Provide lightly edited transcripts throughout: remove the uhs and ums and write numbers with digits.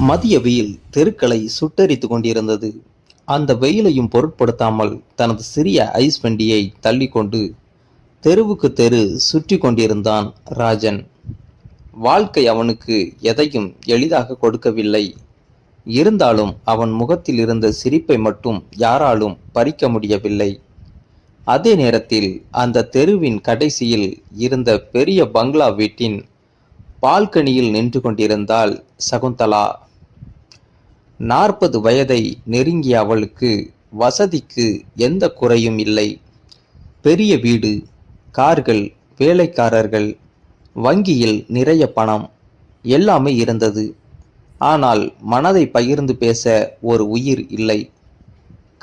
மதிய வெயில் தெருக்களை சுட்டெரித்து கொண்டிருந்தது. அந்த வெயிலையும் பொருட்படுத்தாமல் தனது சிறிய ஐஸ் வண்டியை தள்ளிக்கொண்டு தெருவுக்கு தெரு சுற்றி கொண்டிருந்தான் ராஜன். வாழ்க்கை அவனுக்கு எதையும் எளிதாக கொடுக்கவில்லை. இருந்தாலும் அவன் முகத்தில் இருந்த சிரிப்பை மட்டும் யாராலும் பறிக்க முடியவில்லை. அதே நேரத்தில் அந்த தெருவின் கடைசியில் இருந்த பெரிய பங்களா வீட்டின் பால்கனியில் நின்று கொண்டிருந்தாள் சகுந்தலா. 40 வயதை நெருங்கிய அவளுக்கு வசதிக்கு எந்த குறையும் இல்லை. பெரிய வீடு, கார்கள், வேலைக்காரர்கள், வங்கியில் நிறைய பணம், எல்லாமே இருந்தது. ஆனால் மனதை பகிர்ந்து பேச ஒரு உயிர் இல்லை.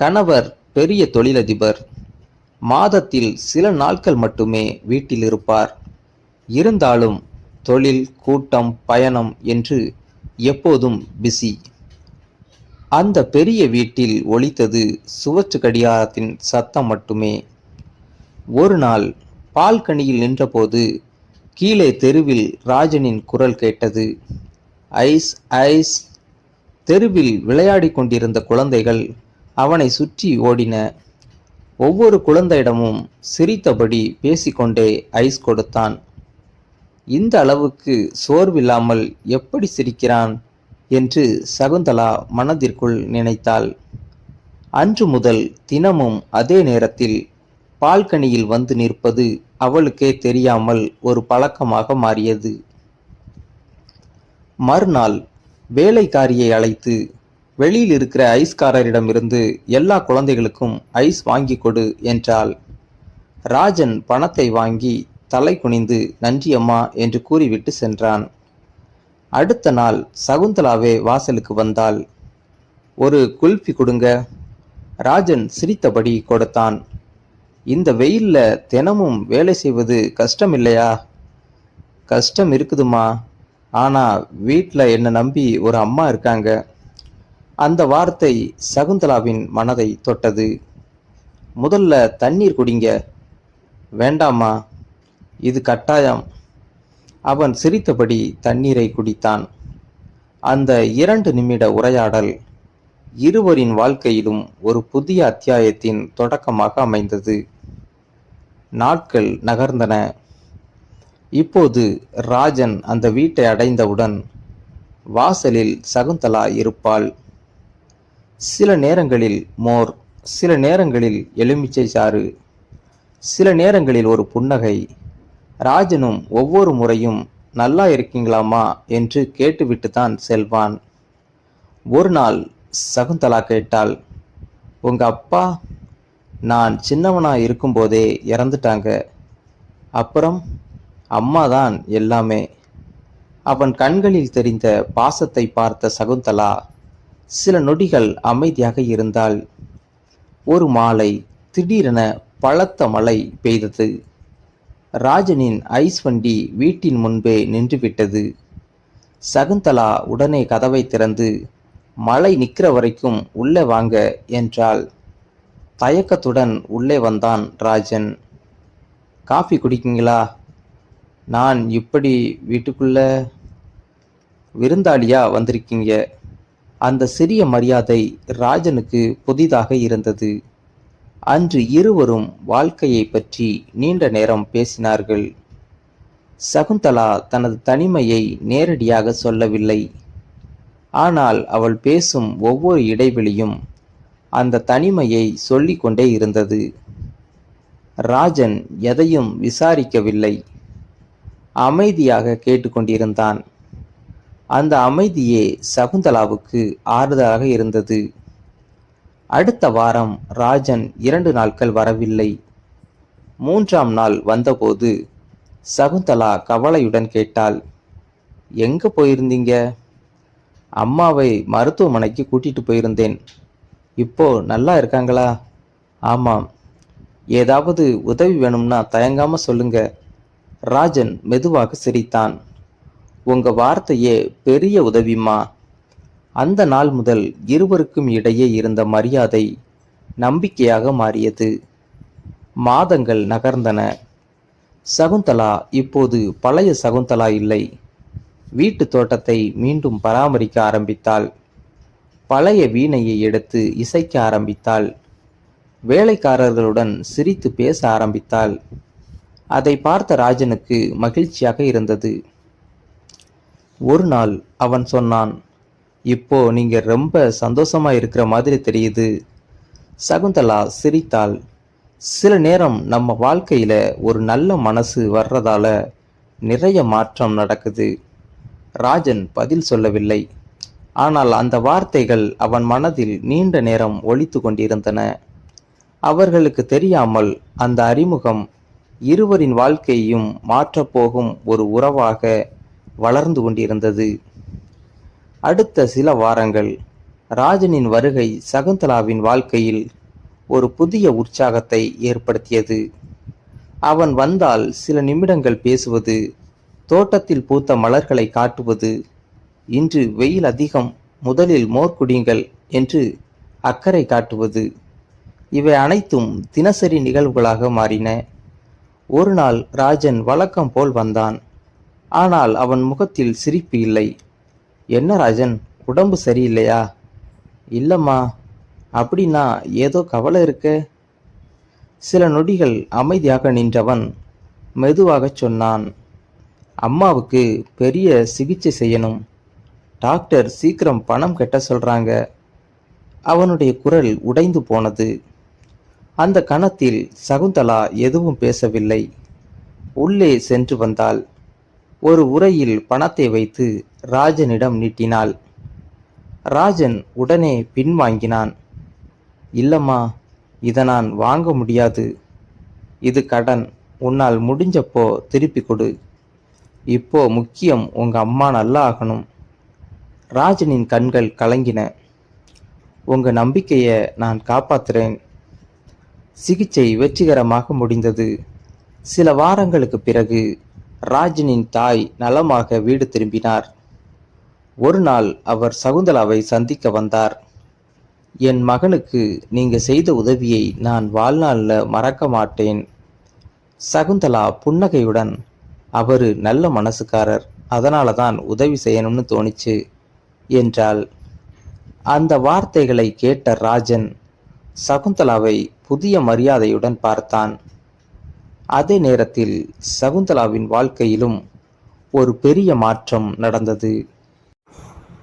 கணவர் பெரிய தொழிலதிபர். மாதத்தில் சில நாட்கள் மட்டுமே வீட்டில் இருப்பார். இருந்தாலும் தொழில், கூட்டம், பயணம் என்று எப்போதும் பிஸி. அந்த பெரிய வீட்டில் ஒலித்தது சுவற்று கடிகாரத்தின் சத்தம் மட்டுமே. ஒரு நாள் பால்கனியில் நின்றபோது கீழே தெருவில் ராஜனின் குரல் கேட்டது. Ice ice. தெருவில் விளையாடி கொண்டிருந்த குழந்தைகள் அவனை சுற்றி ஓடின. ஒவ்வொரு குழந்தையிடமும் சிரித்தபடி பேசிக்கொண்டே ஐஸ் கொடுத்தான். இந்த அளவுக்கு சோர்வில்லாமல் எப்படி சிரிக்கிறான் என்று சகுந்தலா மனதிற்குள் நினைத்தாள். அன்று முதல் தினமும் அதே நேரத்தில் பால்கனியில் வந்து நிற்பது அவளுக்கே தெரியாமல் ஒரு பழக்கமாக மாறியது. மறுநாள் வேலைக்காரியை அழைத்து வெளியில் இருக்கிற ஐஸ்காரரிடமிருந்து எல்லா குழந்தைகளுக்கும் ஐஸ் வாங்கி கொடு என்றாள். ராஜன் பணத்தை வாங்கி தலை குனிந்து நன்றி அம்மா என்று கூறிவிட்டு சென்றான். அடுத்த நாள் சகுந்தலாவே வாசலுக்கு வந்தாள். ஒரு குல்ஃபி கொடுங்க. ராஜன் சிரித்தபடி கொடுத்தான். இந்த வெயில்ல தினமும் வேலை செய்வது கஷ்டம் இல்லையா? கஷ்டம் இருக்குதுமா. ஆனா வீட்டில் என்னை நம்பி ஒரு அம்மா இருக்காங்க. அந்த வார்த்தை சகுந்தலாவின் மனதை தொட்டது. முதல்ல தண்ணீர் குடிங்க. வேண்டாமா, இது கட்டாயம். அவன் சிரித்தபடி தண்ணீரை குடித்தான். அந்த 2 நிமிட உரையாடல் இருவரின் வாழ்க்கையிலும் ஒரு புதிய அத்தியாயத்தின் தொடக்கமாக அமைந்தது. நாட்கள் நகர்ந்தன. இப்போது ராஜன் அந்த வீட்டை அடைந்தவுடன் வாசலில் சகுந்தலா இருப்பாள். சில நேரங்களில் மோர், சில நேரங்களில் எலுமிச்சை சாறு, சில நேரங்களில் ஒரு புன்னகை. ராஜனும் ஒவ்வொரு முறையும் நல்லா இருக்கீங்களாமா என்று கேட்டுவிட்டு தான் செல்வான். ஒரு நாள் சகுந்தலா கேட்டாள், உங்க அப்பா? நான் சின்னவனா இருக்கும்போதே இறந்துட்டாங்க. அப்புறம் அம்மா தான் எல்லாமே. அவன் கண்களில் தெரிந்த பாசத்தை பார்த்த சகுந்தலா சில நொடிகள் அமைதியாக இருந்தாள். ஒரு மாலை திடீரென பலத்த மழை பெய்தது. ராஜனின் ஐஸ் வண்டி வீட்டின் முன்பே நின்றுவிட்டது. சகுந்தலா உடனே கதவை திறந்து மழை நிற்கிற வரைக்கும் உள்ளே வாங்க என்றாள். தயக்கத்துடன் உள்ளே வந்தான் ராஜன். காஃபி குடிக்கீங்களா? நான் இப்படி வீட்டுக்குள்ள விருந்தாளியா வந்திருக்கீங்க? அந்த சிறிய மரியாதை ராஜனுக்கு புதிதாக இருந்தது. அன்று இருவரும் வாழ்க்கையை பற்றி நீண்ட நேரம் பேசினார்கள். சகுந்தலா தனது தனிமையை நேரடியாக சொல்லவில்லை. ஆனால் அவள் பேசும் ஒவ்வொரு இடைவெளியும் அந்த தனிமையை சொல்லிக்கொண்டே இருந்தது. ராஜன் எதையும் விசாரிக்கவில்லை. அமைதியாக கேட்டுக்கொண்டிருந்தான். அந்த அமைதியே சகுந்தலாவுக்கு ஆறுதலாக இருந்தது. அடுத்த வாரம் ராஜன் 2 நாட்கள் வரவில்லை. 3ஆம் நாள் வந்தபோது சகுந்தலா கவலையுடன் கேட்டாள், எங்க போயிருந்தீங்க? அம்மாவை மருத்துவமனைக்கு கூட்டிட்டு போயிருந்தேன். இப்போ நல்லா இருக்காங்களா? ஆமாம். ஏதாவது உதவி வேணும்னா தயங்காம சொல்லுங்க. ராஜன் மெதுவாக சிரித்தான். உங்க வார்த்தையே பெரிய உதவிமா. அந்த நாள் முதல் இருவருக்கும் இடையே இருந்த மரியாதை நம்பிக்கையாக மாறியது. மாதங்கள் நகர்ந்தன. சகுந்தலா இப்போது பழைய சகுந்தலா இல்லை. வீட்டு தோட்டத்தை மீண்டும் பராமரிக்க ஆரம்பித்தாள். பழைய வீணையை எடுத்து இசைக்க ஆரம்பித்தாள். வேலைக்காரர்களுடன் சிரித்து பேச ஆரம்பித்தாள். அதை பார்த்த ராஜனுக்கு மகிழ்ச்சியாக இருந்தது. ஒரு நாள் அவன் சொன்னான், இப்போ நீங்க ரொம்ப சந்தோஷமா இருக்கிற மாதிரி தெரியுது. சகுந்தலா சிரித்தாள். சில நேரம் நம்ம வாழ்க்கையில ஒரு நல்ல மனசு வர்றதால நிறைய மாற்றம் நடக்குது. ராஜன் பதில் சொல்லவில்லை. ஆனால் அந்த வார்த்தைகள் அவன் மனதில் நீண்ட நேரம் ஒலித்து கொண்டிருந்தன. அவர்களுக்கு தெரியாமல் அந்த அறிமுகம் இருவரின் வாழ்க்கையையும் மாற்றப்போகும் ஒரு உறவாக வளர்ந்து கொண்டிருந்தது. அடுத்த சில வாரங்கள் ராஜனின் வருகை சகுந்தலாவின் வாழ்க்கையில் ஒரு புதிய உற்சாகத்தை ஏற்படுத்தியது. அவன் வந்தால் சில நிமிடங்கள் பேசுவது, தோட்டத்தில் பூத்த மலர்களை காட்டுவது, இன்று வெயில் அதிகம், முதலில் மோர் குடியுங்கள் என்று அக்கறை காட்டுவது, இவை அனைத்தும் தினசரி நிகழ்வுகளாக மாறின. ஒரு நாள் ராஜன் வழக்கம் போல் வந்தான். ஆனால் அவன் முகத்தில் சிரிப்பு இல்லை. என்ன ராஜன், உடம்பு சரியில்லையா? இல்லம்மா. அப்படின்னா ஏதோ கவலை இருக்க? சில நொடிகள் அமைதியாக நின்றவன் மெதுவாகச் சொன்னான், அம்மாவுக்கு பெரிய சிகிச்சை செய்யணும். டாக்டர் சீக்கிரம் பணம் கட்ட சொல்றாங்க. அவனுடைய குரல் உடைந்து போனது. அந்த கணத்தில் சகுந்தலா எதுவும் பேசவில்லை. உள்ளே சென்று வந்தாள். ஒரு உறையில் பணத்தை வைத்து ராஜனிடம் நீட்டினாள். ராஜன் உடனே பின்வாங்கினான். இல்லம்மா, இதை நான் வாங்க முடியாது. இது கடன். உன்னால் முடிஞ்சப்போ திருப்பி கொடு. இப்போ முக்கியம் உங்க அம்மா நல்லா ஆகணும். ராஜனின் கண்கள் கலங்கின. உங்க நம்பிக்கையை நான் காப்பாத்துறேன். சிகிச்சை வெற்றிகரமாக முடிந்தது. சில வாரங்களுக்கு பிறகு ராஜனின் தாய் நலமாக வீடு திரும்பினார். ஒரு நாள் அவர் சகுந்தலாவை சந்திக்க வந்தார். என் மகனுக்கு நீங்க செய்த உதவியை நான் வாழ்நாளில் மறக்க மாட்டேன். சகுந்தலா புன்னகையுடன், அவரு நல்ல மனசுக்காரர், அதனால தான் உதவி செய்யணும்னு தோணிச்சு என்றாள். அந்த வார்த்தைகளை கேட்ட ராஜன் சகுந்தலாவை புதிய மரியாதையுடன் பார்த்தான். அதே நேரத்தில் சகுந்தலாவின் வாழ்க்கையிலும் ஒரு பெரிய மாற்றம் நடந்தது.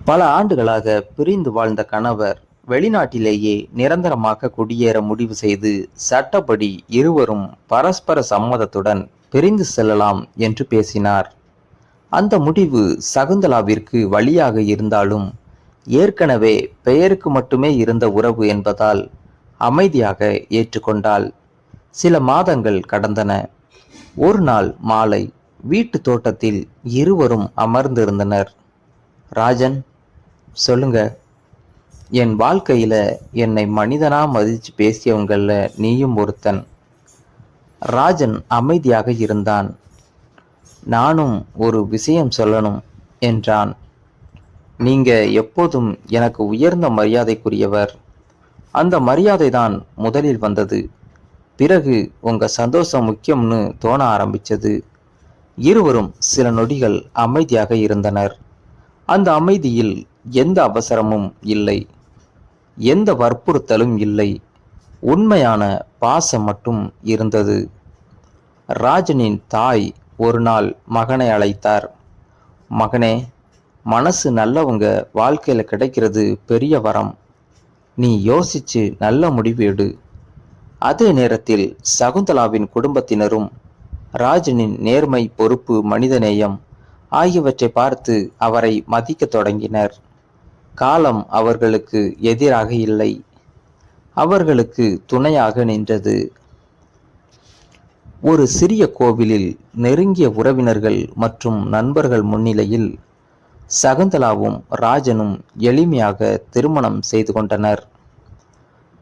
பல ஆண்டுகளாக பிரிந்து வாழ்ந்த கணவர் வெளிநாட்டிலேயே நிரந்தரமாக குடியேற முடிவு செய்து சட்டப்படி இருவரும் பரஸ்பர சம்மதத்துடன் பிரிந்து செல்லலாம் என்று பேசினார். அந்த முடிவு சகுந்தலாவிற்கு வழியாக இருந்தாலும் ஏற்கனவே பெயருக்கு மட்டுமே இருந்த உறவு என்பதால் அமைதியாக ஏற்றுக்கொண்டாள். சில மாதங்கள் கடந்தன. ஒரு நாள் மாலை வீட்டு தோட்டத்தில் இருவரும் அமர்ந்திருந்தனர். ராஜன், சொல்லுங்க. என் வாழ்க்கையில என்னை மனிதனா மதிச்சு பேசியவங்கள நீயும் ஒருத்தன். ராஜன் அமைதியாக இருந்தான். நானும் ஒரு விஷயம் சொல்லணும் என்றான். நீங்க எப்போதும் எனக்கு உயர்ந்த மரியாதைக்குரியவர். அந்த மரியாதை தான் முதலில் வந்தது. பிறகு உங்க சந்தோஷம் முக்கியம்னு தோண ஆரம்பிச்சது. இருவரும் சில நொடிகள் அமைதியாக இருந்தனர். அந்த அமைதியில் எந்த அவசரமும் இல்லை, எந்த வற்புறுத்தலும் இல்லை. உண்மையான பாசம் மட்டும் இருந்தது. ராஜனின் தாய் ஒரு நாள் மகனை அழைத்தார். மகனே, மனசு நல்லவங்க வாழ்க்கையில கிடைக்கிறது பெரிய வரம். நீ யோசிச்சு நல்ல முடிவு எடு. அதே நேரத்தில் சகுந்தலாவின் குடும்பத்தினரும் ராஜனின் நேர்மை, பொறுப்பு, மனிதநேயம் ஆகியவற்றை பார்த்து அவரை மதிக்க தொடங்கினர். காலம் அவர்களுக்கு எதிராக இல்லை, அவர்களுக்கு துணையாக நின்றது. ஒரு சிறிய கோவிலில் நெருங்கிய உறவினர்கள் மற்றும் நண்பர்கள் முன்னிலையில் சகுந்தலாவும் ராஜனும் எளிமையாக திருமணம் செய்து கொண்டனர்.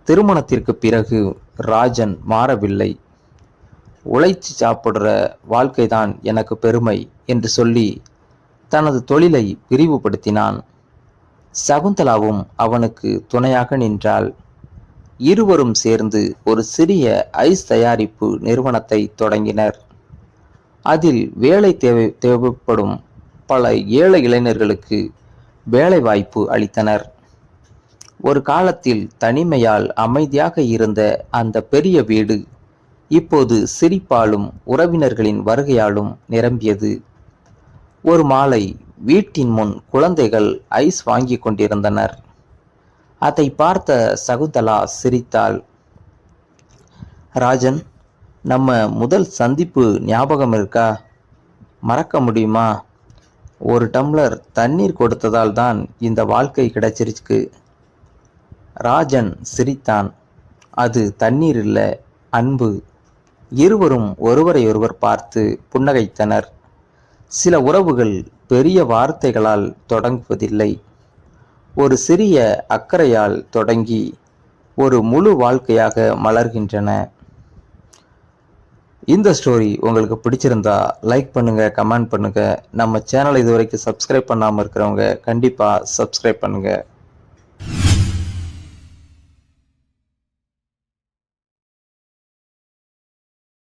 திருமணத்திற்கு பிறகு ராஜன் மாறவில்லை. உழைச்சி சாப்பிடுற வாழ்க்கைதான் எனக்கு பெருமை என்று சொல்லி தனது தொழிலை விரிவுபடுத்தினான். சகுந்தலாவும் அவனுக்கு துணையாக நின்றாள். இருவரும் சேர்ந்து ஒரு சிறிய ஐஸ் தயாரிப்பு நிறுவனத்தை தொடங்கினர். அதில் வேலை தேவைப்படும் பல ஏழை இளைஞர்களுக்கு வேலை வாய்ப்பு அளித்தனர். ஒரு காலத்தில் தனிமையால் அமைதியாக இருந்த அந்த பெரிய வீடு இப்போது சிரிப்பாலும் உறவினர்களின் வருகையாலும் நிரம்பியது. ஒரு மாலை வீட்டின் முன் குழந்தைகள் ஐஸ் வாங்கி கொண்டிருந்தனர். அதை பார்த்த சகுந்தலா சிரித்தாள். ராஜன், நம்ம முதல் சந்திப்பு ஞாபகம் இருக்கா? மறக்க முடியுமா? ஒரு டம்ளர் தண்ணீர் கொடுத்ததால் தான் இந்த வாழ்க்கை கிடைச்சிருக்கு. ராஜன் சிரித்தான். அது தண்ணீர் இல்ல, அன்பு. இருவரும் ஒருவரையொருவர் பார்த்து புன்னகைத்தனர். சில உறவுகள் பெரிய வார்த்தைகளால் தொடங்குவதில்லை, ஒரு சிறிய அக்கறையால் தொடங்கி ஒரு முழு வாழ்க்கையாக மலர்கின்றன. இந்த ஸ்டோரி உங்களுக்கு பிடிச்சிருந்தா லைக் பண்ணுங்க, கமெண்ட் பண்ணுங்க. நம்ம சேனலை இதுவரைக்கும் சப்ஸ்கிரைப் பண்ணாமல் இருக்கிறவங்க கண்டிப்பாக சப்ஸ்கிரைப் பண்ணுங்க.